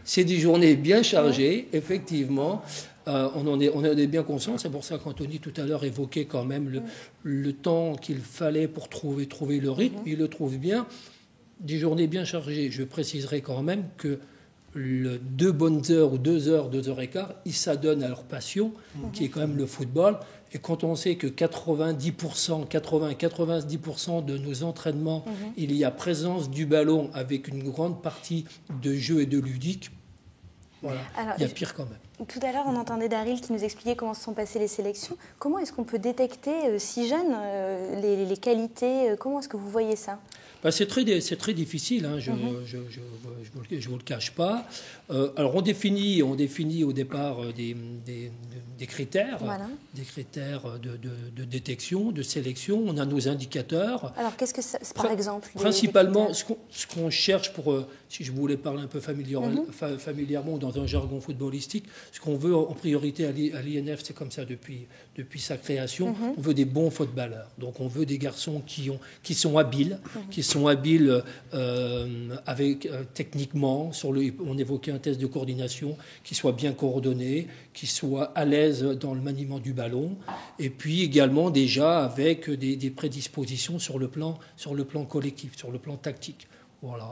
c'est des journées bien chargées, effectivement. On en est bien conscient. C'est pour ça qu'Anthony tout à l'heure évoquait quand même le temps qu'il fallait pour trouver le rythme. Il le trouve bien. Des journées bien chargées. Je préciserai quand même que 2 bonnes heures ou 2 heures, 2h15, ils s'adonnent à leur passion, qui est quand même le football. Et quand on sait que 90% de nos entraînements, il y a présence du ballon avec une grande partie de jeu et de ludique, voilà, Alors, il y a pire quand même. Tout à l'heure, on entendait Daryl qui nous expliquait comment se sont passées les sélections. Comment est-ce qu'on peut détecter, si jeune, les qualités Comment est-ce que vous voyez ça ? C'est très difficile, hein, je vous le cache pas. Alors on définit au départ des critères, voilà. Des critères de détection, de sélection. On a nos indicateurs. Alors qu'est-ce que c'est, par exemple Principalement, ce qu'on cherche si je voulais parler un peu familièrement dans un jargon footballistique, ce qu'on veut en priorité à l'INF, c'est comme ça depuis sa création, on veut des bons footballeurs. Donc on veut des garçons qui sont habiles, techniquement, on évoquait un test de coordination, qui soit bien coordonné, qui soit à l'aise dans le maniement du ballon, et puis également déjà avec des prédispositions sur le plan collectif, sur le plan tactique. Voilà.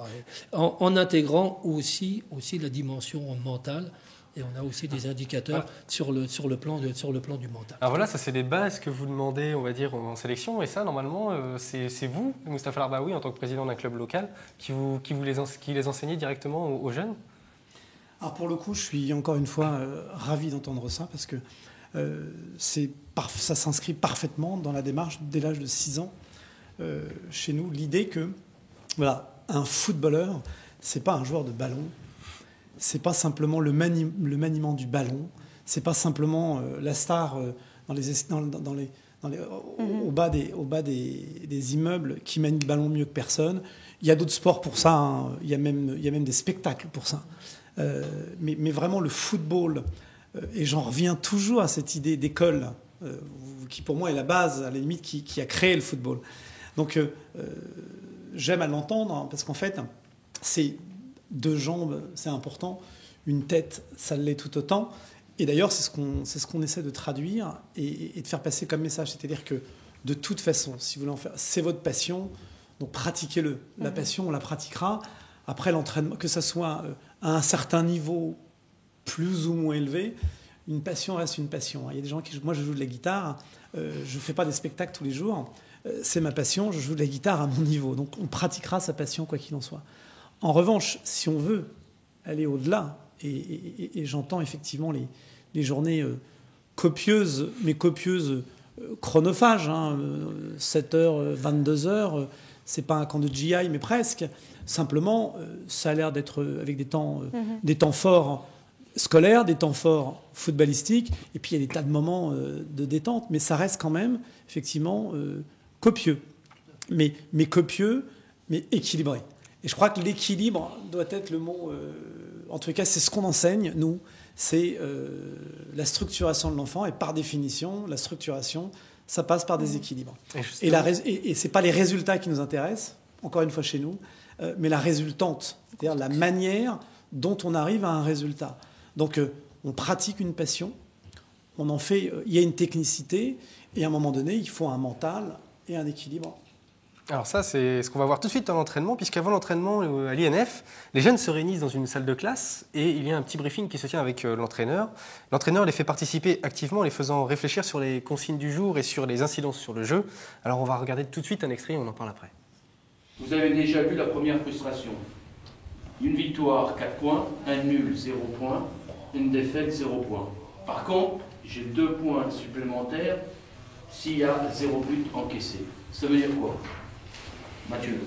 En intégrant aussi la dimension mentale. Et on a aussi des indicateurs sur le plan du mental. Alors voilà, ça c'est des bases que vous demandez, on va dire, en sélection. Et ça, normalement, c'est vous, Moustapha Larbaoui, en tant que président d'un club local, qui les enseignez directement aux jeunes ? Alors pour le coup, je suis encore une fois ravi d'entendre ça, parce que ça s'inscrit parfaitement dans la démarche dès l'âge de 6 ans. Chez nous, l'idée que un footballeur, c'est pas un joueur de ballon. C'est pas simplement le maniement du ballon, c'est pas simplement la star au bas des immeubles qui manie le ballon mieux que personne. Il y a d'autres sports pour ça, hein. Il y a même des spectacles pour ça. Mais vraiment le football, et j'en reviens toujours à cette idée d'école, qui pour moi est la base, à la limite, qui a créé le football. Donc j'aime à l'entendre, hein, parce qu'en fait, c'est 2 jambes, c'est important. Une tête, ça l'est tout autant. Et d'ailleurs, c'est ce qu'on essaie de traduire et de faire passer comme message. C'est-à-dire que, de toute façon, si vous voulez en faire, c'est votre passion, donc pratiquez-le. La passion, on la pratiquera. Après l'entraînement, que ça soit à un certain niveau plus ou moins élevé, une passion reste une passion. Il y a des gens moi, je joue de la guitare, je ne fais pas des spectacles tous les jours. C'est ma passion, je joue de la guitare à mon niveau. Donc, on pratiquera sa passion, quoi qu'il en soit. En revanche, si on veut aller au-delà, et j'entends effectivement les journées copieuses, mais copieuses chronophages, 7h, 22h, c'est pas un camp de GI, mais presque. Simplement, ça a l'air d'être avec des temps forts scolaires, des temps forts footballistiques, et puis il y a des tas de moments de détente, mais ça reste quand même, effectivement, copieux. Mais copieux, mais équilibré. Et je crois que l'équilibre doit être le mot, en tout cas c'est ce qu'on enseigne, nous, c'est la structuration de l'enfant, et par définition, la structuration, ça passe par des équilibres. Et ce n'est pas les résultats qui nous intéressent, encore une fois chez nous, mais la résultante, c'est-à-dire la manière dont on arrive à un résultat. Donc on pratique une passion, on en fait, il y a une technicité, et à un moment donné, il faut un mental et un équilibre. Alors ça, c'est ce qu'on va voir tout de suite dans l'entraînement, puisqu'avant l'entraînement à l'INF, les jeunes se réunissent dans une salle de classe et il y a un petit briefing qui se tient avec l'entraîneur. L'entraîneur les fait participer activement, les faisant réfléchir sur les consignes du jour et sur les incidences sur le jeu. Alors on va regarder tout de suite un extrait et on en parle après. Vous avez déjà vu la première frustration. Une victoire, 4 points, un nul, 0 points, une défaite, 0 points. Par contre, j'ai 2 points supplémentaires s'il y a 0 but encaissé. Ça veut dire quoi ? Mathieu.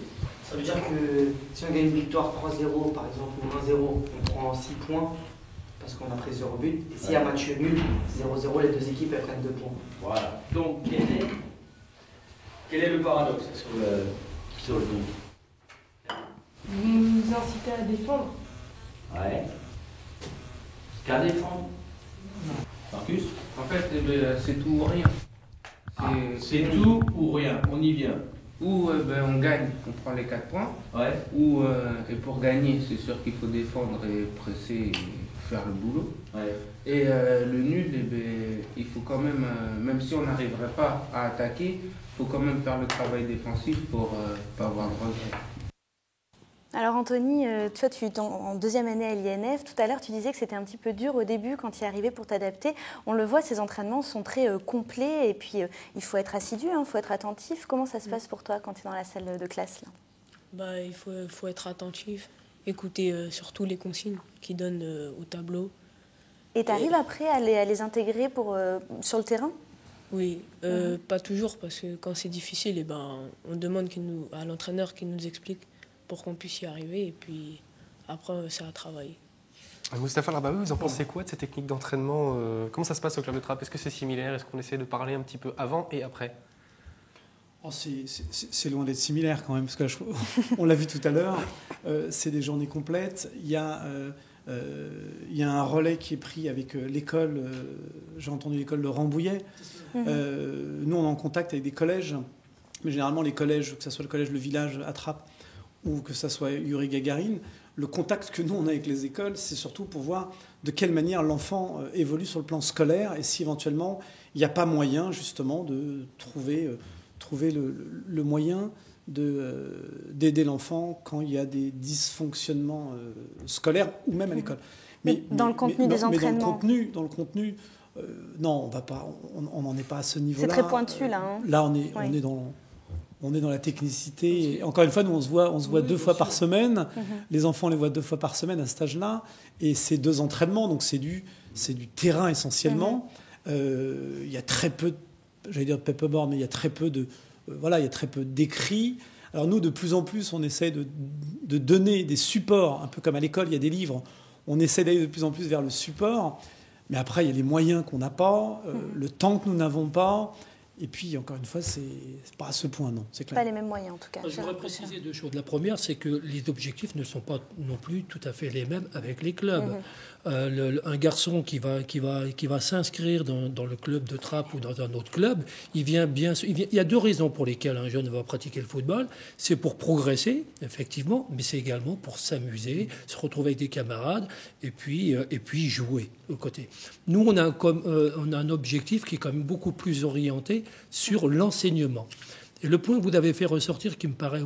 Ça veut dire que si on gagne une victoire 3-0 par exemple ou 1-0, on prend 6 points parce qu'on a pris 0 but. Et s'il y a match nul, 0-0, les 2 équipes elles prennent 2 points. Voilà. Donc quel est le paradoxe sur le but ? Vous nous incitez à défendre. Ouais. Qu'à défendre. Marcus ? En fait, c'est tout ou rien. C'est tout ou rien, on y vient. Ou on gagne, on prend les 4 points. Ouais. Ou et pour gagner, c'est sûr qu'il faut défendre et presser et faire le boulot. Ouais. Et le nul, il faut quand même, même si on n'arriverait pas à attaquer, il faut quand même faire le travail défensif pour pas avoir de regret. Alors Anthony, toi tu es en deuxième année à l'INF. Tout à l'heure tu disais que c'était un petit peu dur au début quand tu es arrivé pour t'adapter. On le voit, ces entraînements sont très complets et puis il faut être assidu, il faut être attentif. Comment ça se passe pour toi quand tu es dans la salle de classe là? Il faut être attentif, écouter surtout les consignes qu'ils donnent au tableau. Et tu arrives après à les intégrer sur le terrain? Oui, pas toujours, parce que quand c'est difficile, on demande à l'entraîneur qu'il nous explique pour qu'on puisse y arriver, et puis après, c'est à travailler. Moustapha Larbaoui, vous en pensez quoi de ces techniques d'entraînement? Comment ça se passe au club de Trappes? Est-ce que c'est similaire? Est-ce qu'on essaie de parler un petit peu avant et après? C'est loin d'être similaire quand même, parce que là, on l'a vu tout à l'heure, c'est des journées complètes. Il y a un relais qui est pris avec l'école, j'ai entendu l'école de Rambouillet. Nous, on est en contact avec des collèges, mais généralement les collèges, que ce soit le collège Le Village à Trappes ou que ce soit Yuri Gagarin, le contact que nous, on a avec les écoles, c'est surtout pour voir de quelle manière l'enfant évolue sur le plan scolaire et si éventuellement il n'y a pas moyen justement de trouver le moyen d'aider l'enfon quand il y a des dysfonctionnements scolaires ou même à l'école. Dans le contenu des entraînements. Dans le contenu, non, on n'en est pas à ce niveau-là. C'est très pointu là. Là, on est dans la technicité. Et encore une fois, nous, on se voit 2 fois par semaine. Les enfants les voient 2 fois par semaine à cet âge-là. Et c'est 2 entraînements, donc c'est du terrain essentiellement. Il y a très peu, j'allais dire de paperboard, mais il y a très peu d'écrits. Alors nous, de plus en plus, on essaie de donner des supports, un peu comme à l'école, il y a des livres. On essaie d'aller de plus en plus vers le support. Mais après, il y a les moyens qu'on n'a pas, le temps que nous n'avons pas. Et puis, encore une fois, c'est pas à ce point, non. C'est clair. Pas les mêmes moyens, en tout cas. Je voudrais préciser 2 choses. La première, c'est que les objectifs ne sont pas non plus tout à fait les mêmes avec les clubs. Un garçon qui va s'inscrire dans le club de Trappes ou dans un autre club, il y a 2 raisons pour lesquelles un jeune va pratiquer le football. C'est pour progresser, effectivement, mais c'est également pour s'amuser, se retrouver avec des camarades et puis jouer aux côtés. Nous, on a un objectif qui est quand même beaucoup plus orienté sur l'enseignement. Et le point que vous avez fait ressortir, qui me paraît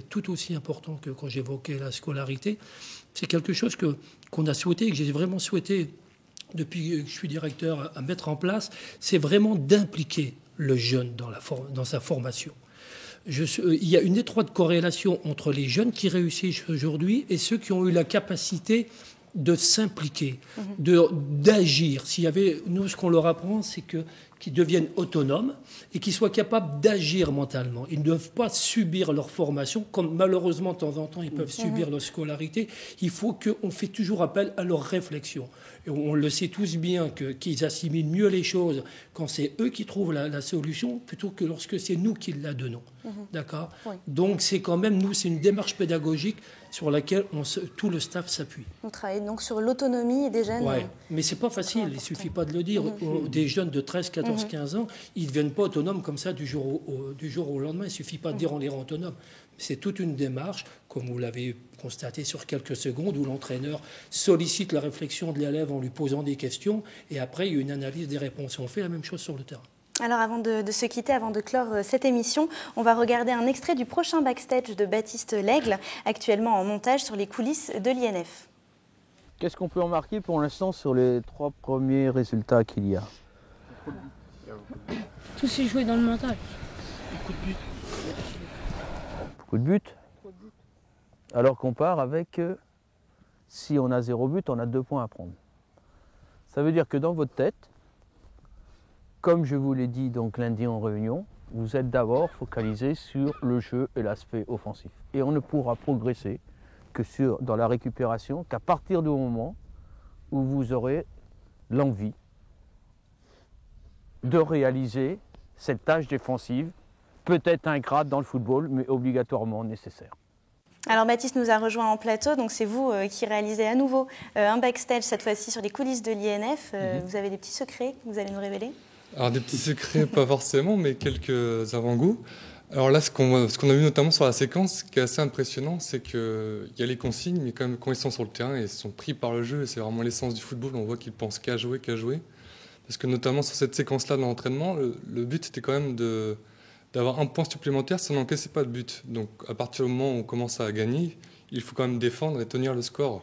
tout aussi important que quand j'évoquais la scolarité, c'est quelque chose qu'on a souhaité, que j'ai vraiment souhaité depuis que je suis directeur à mettre en place, c'est vraiment d'impliquer le jeune dans sa formation. Il y a une étroite corrélation entre les jeunes qui réussissent aujourd'hui et ceux qui ont eu la capacité de s'impliquer, d'agir. Nous, ce qu'on leur apprend, c'est qu'ils deviennent autonomes et qu'ils soient capables d'agir mentalement. Ils ne doivent pas subir leur formation, comme malheureusement, de temps en temps, ils peuvent subir leur scolarité. Il faut qu'on fait toujours appel à leur réflexion. Et on le sait tous bien qu'ils assimilent mieux les choses quand c'est eux qui trouvent la solution plutôt que lorsque c'est nous qui la donnons. D'accord ? Donc, c'est quand même, nous, c'est une démarche pédagogique sur laquelle tout le staff s'appuie. On travaille donc sur l'autonomie des jeunes. Oui, mais c'est pas facile, il ne suffit pas de le dire. Des jeunes de 13, 14, 15 ans, ils ne deviennent pas autonomes comme ça du jour au lendemain. Il ne suffit pas de dire on les rend autonomes. C'est toute une démarche, comme vous l'avez constaté sur quelques secondes, où l'entraîneur sollicite la réflexion de l'élève en lui posant des questions, et après, il y a une analyse des réponses. On fait la même chose sur le terrain. Alors avant de se quitter, avant de clore cette émission, on va regarder un extrait du prochain backstage de Baptiste Lègle, actuellement en montage sur les coulisses de l'INF. Qu'est-ce qu'on peut remarquer pour l'instant sur les 3 premiers résultats qu'il y a? Tout s'est joué dans le mental. Beaucoup de buts. Beaucoup de buts. Alors qu'on part avec, si on a 0 but, on a 2 points à prendre. Ça veut dire que dans votre tête, comme je vous l'ai dit donc lundi en réunion, vous êtes d'abord focalisé sur le jeu et l'aspect offensif. Et on ne pourra progresser que dans la récupération, qu'à partir du moment où vous aurez l'envie de réaliser cette tâche défensive, peut-être ingrate dans le football, mais obligatoirement nécessaire. Alors Baptiste nous a rejoint en plateau, donc c'est vous qui réalisez à nouveau un backstage, cette fois-ci sur les coulisses de l'INF. Vous avez des petits secrets que vous allez nous révéler? Alors des petits secrets, pas forcément, mais quelques avant-goûts. Alors là, ce qu'on a vu notamment sur la séquence, ce qui est assez impressionnant, c'est qu'il y a les consignes, mais quand même, quand ils sont sur le terrain, ils sont pris par le jeu, et c'est vraiment l'essence du football, on voit qu'ils pensent qu'à jouer. Parce que notamment sur cette séquence-là de l'entraînement, le but c'était quand même d'avoir un point supplémentaire si on n'encaissait pas de but. Donc à partir du moment où on commence à gagner, il faut quand même défendre et tenir le score.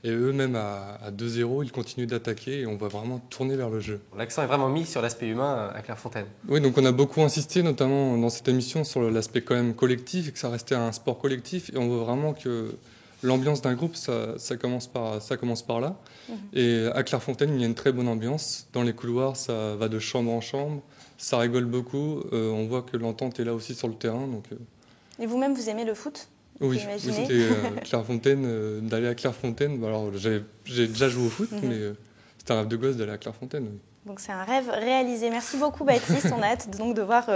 Et eux-mêmes à 2-0, ils continuent d'attaquer et on va vraiment tourner vers le jeu. L'accent est vraiment mis sur l'aspect humain à Clairefontaine. Oui, donc on a beaucoup insisté, notamment dans cette émission, sur l'aspect quand même collectif et que ça restait un sport collectif. Et on veut vraiment que l'ambiance d'un groupe, ça commence par là. Et à Clairefontaine, il y a une très bonne ambiance. Dans les couloirs, ça va de chambre en chambre. Ça rigole beaucoup. On voit que l'entente est là aussi sur le terrain. Donc, Et vous-même, vous aimez le foot? Oui, c'était Clairefontaine, d'aller à Clairefontaine. Alors, j'ai déjà joué au foot, mais c'était un rêve de gosse d'aller à Clairefontaine. Oui. Donc c'est un rêve réalisé. Merci beaucoup Baptiste, on a hâte donc de voir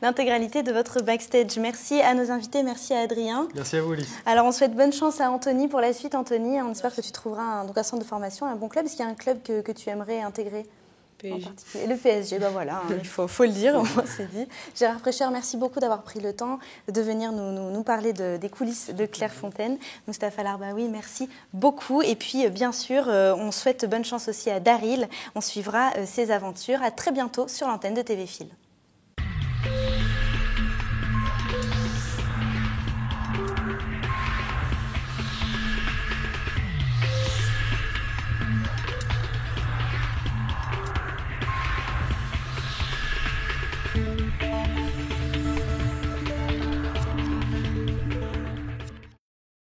l'intégralité de votre backstage. Merci à nos invités, merci à Adrien. Merci à vous Alice. Alors on souhaite bonne chance à Anthony pour la suite. Anthony, on espère que tu trouveras un centre de formation, un bon club. Est-ce qu'il y a un club que tu aimerais intégrer ? PSG. Le PSG, ben voilà, il faut le dire, on s'est dit. Gérard Précheur, merci beaucoup d'avoir pris le temps de venir nous parler des coulisses de Clairefontaine. Mustapha Larbaoui, merci beaucoup. Et puis, bien sûr, on souhaite bonne chance aussi à Daryl. On suivra ses aventures. À très bientôt sur l'antenne de TV Fil.